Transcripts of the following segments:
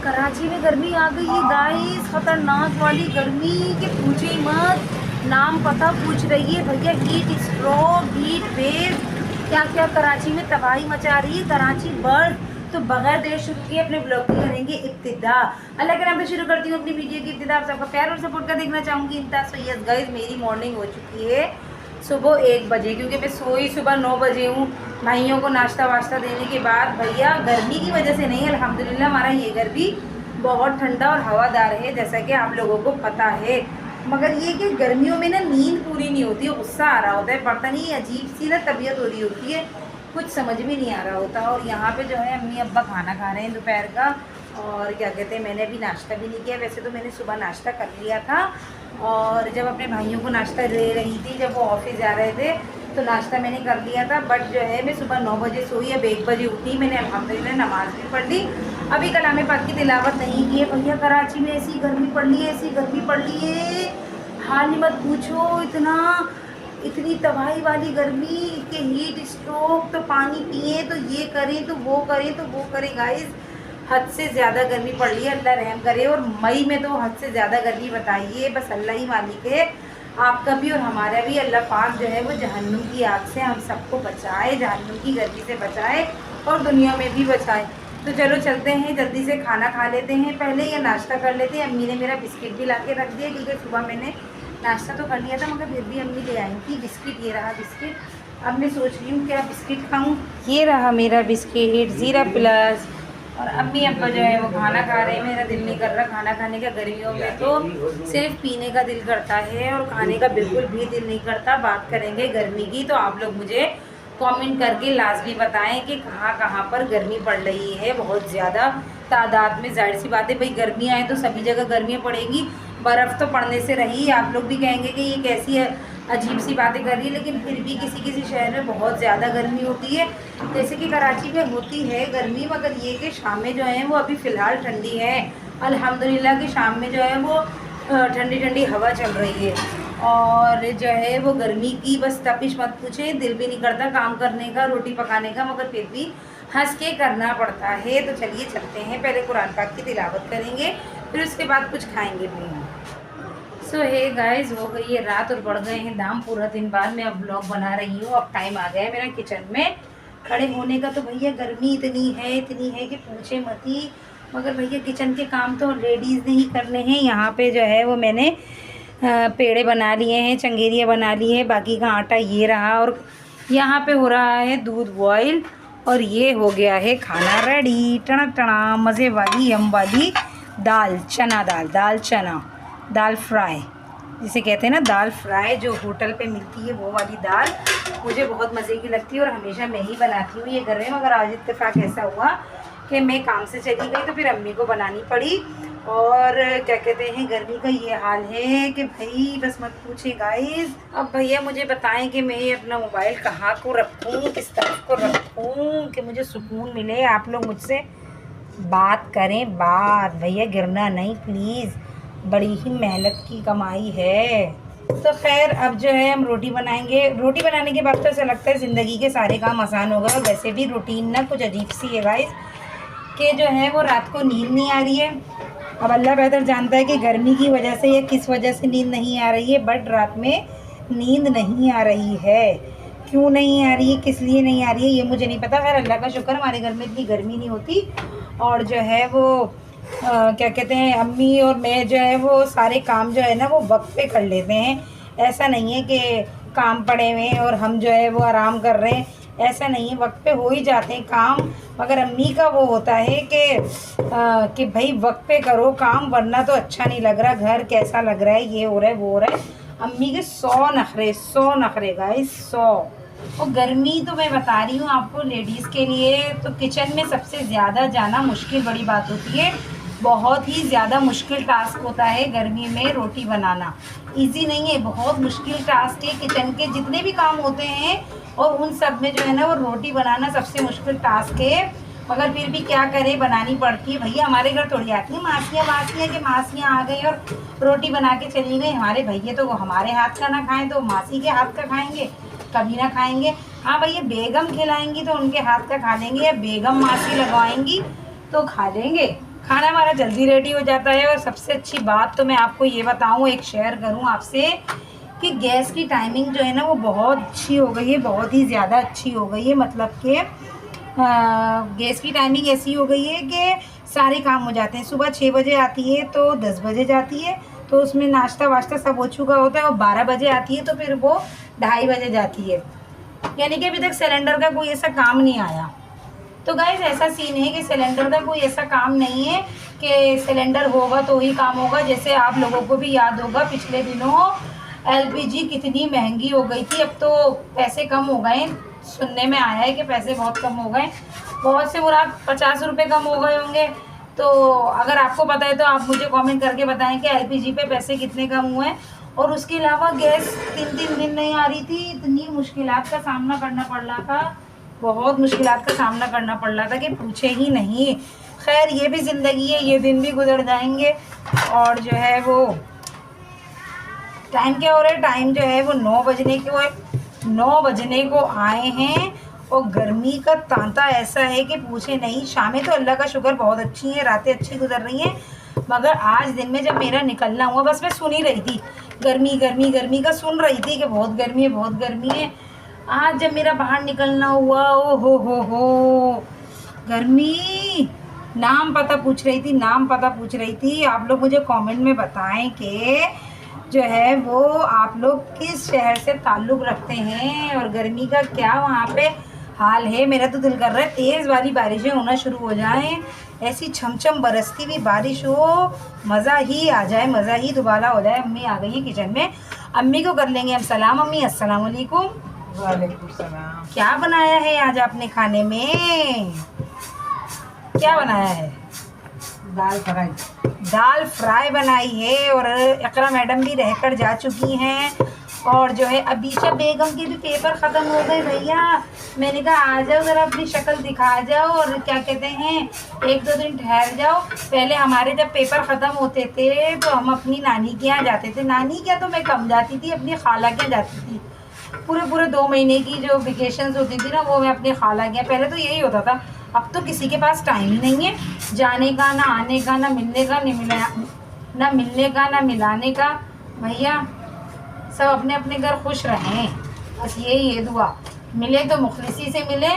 कराची में गर्मी आ गई है गाइस, खतरनाक वाली गर्मी के पूछे ही मत। नाम पता पूछ रही है भैया, हीट स्ट्रोक, हीट वेव, क्या क्या कराची में तबाही मचा रही है कराची बर्ड। तो बगैर देर शुरू किए अपने ब्लॉग की करेंगे इब्तिदा। अल्लाह के नाम से शुरू करती हूँ अपनी वीडियो की इब्तिदा। आप सबका प्यार और सपोर्ट का देखना चाहूँगी इंतहा। सो यस गाइस, मेरी मॉर्निंग हो चुकी है सुबह 1 बजे, क्योंकि मैं सोई सुबह 9 बजे हूँ। भाइयों को नाश्ता वाश्ता देने के बाद, भैया गर्मी की वजह से नहीं, अल्हम्दुलिल्लाह हमारा ये घर भी बहुत ठंडा और हवादार है, जैसा कि आप लोगों को पता है। मगर ये कि गर्मियों में ना नींद पूरी नहीं होती है, गुस्सा आ रहा होता है, पता नहीं अजीब सी ना तबीयत हो रही होती है, कुछ समझ में नहीं आ रहा होता। और यहाँ पे जो है अम्मी अब्बा खाना खा रहे हैं दोपहर का, और क्या कहते हैं, मैंने अभी नाश्ता भी नहीं किया। वैसे तो मैंने सुबह नाश्ता कर लिया था, और जब अपने भाइयों को नाश्ता दे रही थी, जब वो ऑफिस जा रहे थे, तो नाश्ता मैंने कर लिया था। बट जो है मैं सुबह 9 बजे सोई, अब 1 बजे उठी, मैंने अल्हम्दुलिल्लाह नमाज़ भी पढ़ ली। अभी कलाम पाक की तिलावत नहीं की है। भैया कराची में ऐसी गर्मी पड़ ली है, ऐसी गर्मी पड़ ली है, हाल ही मत पूछो। इतनी तबाही वाली गर्मी के हीट स्ट्रोक, तो पानी पिए तो ये करें तो वो करें तो वो करें गाइस, हद से ज़्यादा गर्मी पड़ रही है, अल्लाह रहम करे। और मई में तो हद से ज़्यादा गर्मी बताइए, बस अल्लाह ही मालिक है, आपका भी और हमारा भी। अल्लाह पाक जो है वो जहन्नुम की आग से हम सबको बचाए, जहन्नुम की गर्मी से बचाए और दुनिया में भी बचाए। तो चलो चलते हैं, जल्दी से खाना खा लेते हैं पहले, या नाश्ता कर लेते हैं। अम्मी ने मेरा बिस्किट भी ला के रख दिया, क्योंकि सुबह मैंने नाश्ता तो कर लिया था, मगर फिर भी अम्मी ले आई थी बिस्किट। ये रहा बिस्किट। अब मैं सोच रही हूँ क्या बिस्किट खाऊँ। ये रहा मेरा बिस्किट ज़ीरा प्लस। और अम्मी अब्बा जो है वो खाना खा रहे हैं। मेरा दिल नहीं कर रहा खाना खाने का, गर्मियों में तो सिर्फ पीने का दिल करता है और खाने का बिल्कुल भी दिल नहीं करता। बात करेंगे गर्मी की, तो आप लोग मुझे कमेंट करके लाजमी बताएं कि कहाँ पर गर्मी पड़ रही है बहुत ज़्यादा तादाद में। जाहिर सी बात है भाई, गर्मी आए तो सभी जगह गर्मियाँ पड़ेगी, बर्फ़ तो पड़ने से रही। आप लोग भी कहेंगे कि ये कैसी है, अजीब सी बातें कर रही है, लेकिन फिर भी किसी किसी शहर में बहुत ज़्यादा गर्मी होती है, जैसे कि कराची में होती है गर्मी। मगर ये कि शाम में जो है वो अभी फ़िलहाल ठंडी है, अल्हम्दुलिल्लाह कि शाम में जो है वो ठंडी ठंडी हवा चल रही है। और जो है वो गर्मी की बस तपिश मत पूछें, दिल भी नहीं करता काम करने का, रोटी पकाने का, मगर फिर भी हंस के करना पड़ता है। तो चलिए चलते हैं, पहले कुरान पाक की तिलावत करेंगे, फिर उसके बाद कुछ खाएंगे भी। सो हे गाइस, हो गई है रात और बढ़ गए हैं दाम। पूरा दिन बाद मैं अब ब्लॉग बना रही हूँ। अब टाइम आ गया है मेरा किचन में खड़े होने का। तो भैया गर्मी इतनी है कि पूछे मत ही। मगर भैया किचन के काम तो लेडीज़ ने ही करने हैं। यहाँ पे जो है वो मैंने पेड़े बना लिए हैं, चंगेरियाँ बना ली है, बाकी का आटा ये रहा। और यहाँ पे हो रहा है दूध बॉयल, और ये हो गया है खाना रेडी। टना टना मज़े वाली यम वाली दाल चना, दाल फ्राई जिसे कहते हैं ना, दाल फ्राई जो होटल पे मिलती है वो वाली दाल मुझे बहुत मज़े की लगती है, और हमेशा मैं ही बनाती हूँ ये घर में। मगर आज इत्तेफाक ऐसा हुआ कि मैं काम से चली गई, तो फिर अम्मी को बनानी पड़ी। और क्या कहते हैं, गर्मी का ये हाल है कि भाई बस मत पूछे गाइस। अब भैया मुझे बताएं कि मैं अपना मोबाइल कहाँ को रखूँ, किस तरफ को रखूँ कि मुझे सुकून मिले। आप लोग मुझसे बात करें, बात भैया, गिरना नहीं प्लीज़, बड़ी ही मेहनत की कमाई है। तो खैर अब जो है हम रोटी बनाएंगे। रोटी बनाने के बाद तो ऐसा लगता है ज़िंदगी के सारे काम आसान हो गए। और वैसे भी रूटीन ना कुछ अजीब सी है गाइस, कि जो है वो रात को नींद नहीं आ रही है। अब अल्लाह बेहतर जानता है कि गर्मी की वजह से या किस वजह से नींद नहीं आ रही है, बट रात में नींद नहीं आ रही है। क्यों नहीं आ रही है, किस लिए नहीं आ रही है, ये मुझे नहीं पता। खैर अल्लाह का शुक्र, हमारे घर में इतनी गर्मी नहीं होती। और जो है वो क्या कहते हैं, अम्मी और मैं जो है वो सारे काम जो है ना वो वक्त पे कर लेते हैं। ऐसा नहीं है कि काम पड़े हुए हैं और हम जो है वो आराम कर रहे हैं, ऐसा नहीं है, वक्त पे हो ही जाते हैं काम। मगर अम्मी का वो होता है कि भाई वक्त पे करो काम, वरना तो अच्छा नहीं लग रहा, घर कैसा लग रहा है, ये हो रहा है वो हो रहा है। अम्मी के 100 नखरे गाइस, 100। और गर्मी तो मैं बता रही हूँ आपको, लेडीज़ के लिए तो किचन में सबसे ज़्यादा जाना मुश्किल बड़ी बात होती है। बहुत ही ज़्यादा मुश्किल टास्क होता है गर्मी में रोटी बनाना। इजी नहीं है, बहुत मुश्किल टास्क है। किचन के जितने भी काम होते हैं और उन सब में जो है ना वो रोटी बनाना सबसे मुश्किल टास्क है। मगर फिर भी क्या करें, बनानी पड़ती है। भैया हमारे घर थोड़ी आती है मासियाँ आ गई और रोटी बना के चली गई। हमारे भैया तो हमारे हाथ का ना खाएं तो मासी के हाथ का खाएंगे, कभी ना खाएंगे। हाँ भैया बेगम खिलाएंगी तो उनके हाथ का खा लेंगे, या बेगम मासी लगवाएंगी तो खा लेंगे, खाना हमारा जल्दी रेडी हो जाता है। और सबसे अच्छी बात तो मैं आपको ये बताऊँ, एक शेयर करूँ आपसे कि गैस की टाइमिंग जो है ना वो बहुत अच्छी हो गई है, बहुत ही ज़्यादा अच्छी हो गई है। मतलब कि गैस की टाइमिंग ऐसी हो गई है कि सारे काम हो जाते हैं। सुबह 6 बजे आती है तो 10 बजे जाती है, तो उसमें नाश्ता वाश्ता सब हो चुका होता है। और 12 बजे आती है तो फिर वो 2:30 बजे जाती है। यानी कि अभी तक सिलेंडर का कोई ऐसा काम नहीं आया। तो गाइस ऐसा सीन है कि सिलेंडर का कोई ऐसा काम नहीं है कि सिलेंडर होगा तो ही काम होगा। जैसे आप लोगों को भी याद होगा पिछले दिनों एलपीजी कितनी महंगी हो गई थी। अब तो पैसे कम हो गए, सुनने में आया है कि पैसे बहुत कम हो गए, बहुत से मुराद 50 रुपये कम हो गए होंगे। तो अगर आपको पता है तो आप मुझे कमेंट करके बताएं कि एलपीजी पे पैसे कितने कम हुए हैं। और उसके अलावा गैस 3 दिन नहीं आ रही थी, इतनी मुश्किलात का सामना करना पड़ रहा था, बहुत मुश्किलात का सामना करना पड़ रहा था कि पूछे ही नहीं। खैर ये भी ज़िंदगी है, ये दिन भी गुजर जाएंगे। और जो है वो टाइम क्या हो रहा है, टाइम जो है वो 9 बजने को आए हैं। और गर्मी का तांता ऐसा है कि पूछे नहीं। शामें तो अल्लाह का शुक्र बहुत अच्छी हैं, रातें अच्छी गुजर रही हैं। मगर आज दिन में जब मेरा निकलना हुआ, बस मैं सुन ही रही थी गर्मी गर्मी गर्मी का, सुन रही थी कि बहुत गर्मी है बहुत गर्मी है। आज जब मेरा बाहर निकलना हुआ, ओ हो गर्मी। नाम पता पूछ रही थी। आप लोग मुझे कमेंट में बताएं कि जो है वो आप लोग किस शहर से ताल्लुक़ रखते हैं और गर्मी का क्या वहाँ पे हाल है। मेरा तो दिल कर रहा है तेज़ वाली बारिशें होना शुरू हो जाएं, ऐसी छमछम बरसती हुई बारिश हो, मज़ा ही आ जाए, मज़ा ही दुबाला हो जाए। अम्मी आ गई है किचन में, अम्मी को कर लेंगे हम सलाम। अम्मी अस्सलाम वालेकुम। वालेकुम सलाम। क्या बनाया है आज आपने खाने में, क्या बनाया है? दाल फ्राई बनाई है। और इकरा मैडम भी रहकर जा चुकी हैं। और जो है अबीशा बेगम के भी पेपर ख़त्म हो गए भैया। मैंने कहा आ जाओ ज़रा अपनी शक्ल दिखा जाओ और क्या कहते हैं 1-2 दिन ठहर जाओ। पहले हमारे जब पेपर ख़त्म होते थे तो हम अपनी नानी के यहाँ जाते थे। नानी क्या तो मैं कम जाती थी, अपनी खाला के यहाँ जाती थी। पूरे 2 महीने की जो वेकेशंस होती थी ना वो मैं अपनी खाला के यहाँ, पहले तो यही होता था। अब तो किसी के पास टाइम ही नहीं है जाने का, ना आने का, ना मिलने का, ना मिलने का, ना मिलाने का। भैया सब अपने अपने घर खुश रहें, बस यही है दुआ। मिले तो मुखलिसी से मिले,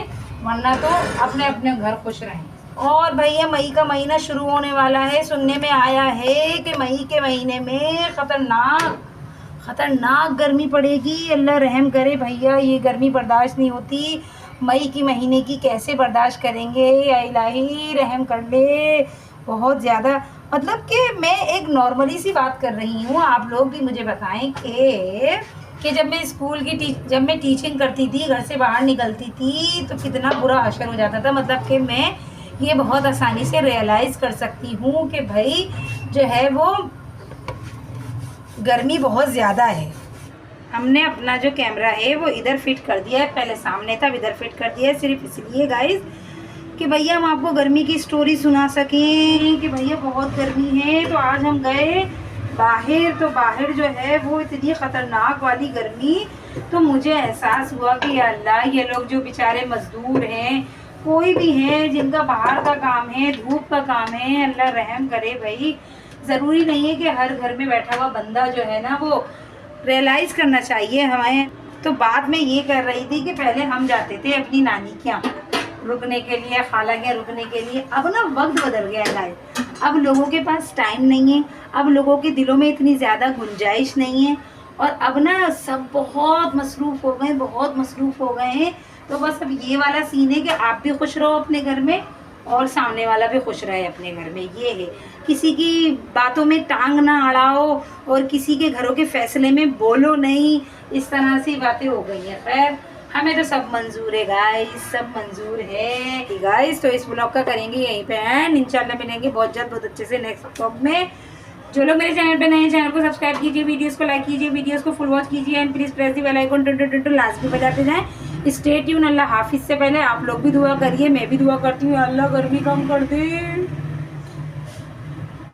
वरना तो अपने अपने घर खुश रहें। और भैया मई का महीना शुरू होने वाला है। सुनने में आया है कि मई के महीने में ख़तरनाक गर्मी पड़ेगी। अल्लाह रहम करे भैया, ये गर्मी बर्दाश्त नहीं होती। मई की महीने की कैसे बर्दाश्त करेंगे, या इलाही रहम कर ले। बहुत ज़्यादा मतलब कि मैं एक नॉर्मली सी बात कर रही हूँ, आप लोग भी मुझे बताएं कि जब मैं स्कूल की जब मैं टीचिंग करती थी, घर से बाहर निकलती थी तो कितना बुरा असर हो जाता था। मतलब कि मैं ये बहुत आसानी से रियलाइज़ कर सकती हूँ कि भाई जो है वो गर्मी बहुत ज़्यादा है। हमने अपना जो कैमरा है वो इधर फिट कर दिया है, पहले सामने था, इधर फिट कर दिया है सिर्फ इसलिए गाइस कि भैया हम आपको गर्मी की स्टोरी सुना सकें कि भैया बहुत गर्मी है। तो आज हम गए बाहर, तो बाहर जो है वो इतनी ख़तरनाक वाली गर्मी, तो मुझे एहसास हुआ कि या अल्लाह ये लोग जो बेचारे मज़दूर हैं, कोई भी हैं जिनका बाहर का काम है, धूप का काम है, अल्लाह रहम करे भाई। ज़रूरी नहीं है कि हर घर में बैठा हुआ बंदा जो है ना वो रियलाइज़ करना चाहिए हमें। तो बात मैं ये कर रही थी कि पहले हम जाते थे अपनी नानी के यहाँ रुकने के लिए, खाला के रुकने के लिए। अब ना वक्त बदल गया है, अब लोगों के पास टाइम नहीं है, अब लोगों के दिलों में इतनी ज़्यादा गुंजाइश नहीं है। और अब ना सब बहुत मसरूफ़ हो गए हैं। तो बस अब ये वाला सीन है कि आप भी खुश रहो अपने घर में और सामने वाला भी खुश रहे अपने घर में। ये है, किसी की बातों में टांग ना अड़ाओ और किसी के घरों के फैसले में बोलो नहीं, इस तरह से बातें हो गई हैं। खैर हमें तो सब मंजूर है गाइस, सब मंजूर है गाइस। तो इस ब्लॉग का करेंगे यहीं पे एंड, इंशाल्लाह मिलेंगे बहुत जल्द बहुत अच्छे से नेक्स्ट ब्लॉग में। जो लोग मेरे चैनल पे नए हैं चैनल को सब्सक्राइब कीजिए, वीडियोस को लाइक कीजिए, वीडियोस को फुल वॉच कीजिए and please press the bell icon टन लास्ट में बजाते जाएं। Stay tune. अल्लाह हाफिज़ से पहले आप लोग भी दुआ करिए, मैं भी दुआ करती हूँ अल्लाह गर्मी कम कर दे।